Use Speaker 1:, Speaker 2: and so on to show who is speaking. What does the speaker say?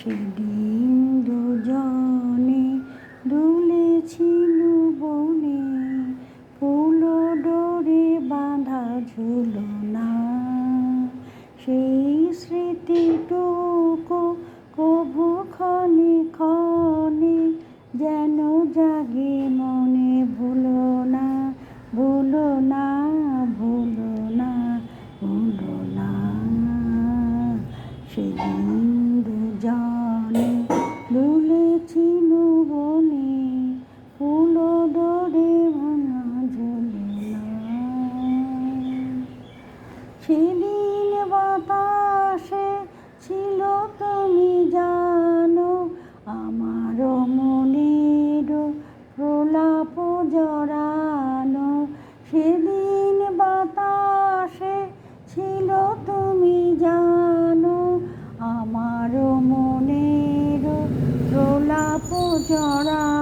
Speaker 1: সেদিন দুজনে দুলেছিল বনে, ফুল ডোরে বাঁধা ঝুলনা। সেই স্মৃতিটুকু কভু ক্ষণে ক্ষণে যেন জাগে মনে। ভুলো না, ভুলো না, ভুলো না, ভুলো না। সেদিন দুজনে দুলেছিল বনে, ফুল ডোরে ভাঙা ঝুলনা। সেদিন বাতাসে ছিল তুমি জানো, আমার মনের প্রলাপ জড়ানো। সেদিন বাতাসে ছিল তুমি জানো, আমার মনের প্রলাপ জড়ানো।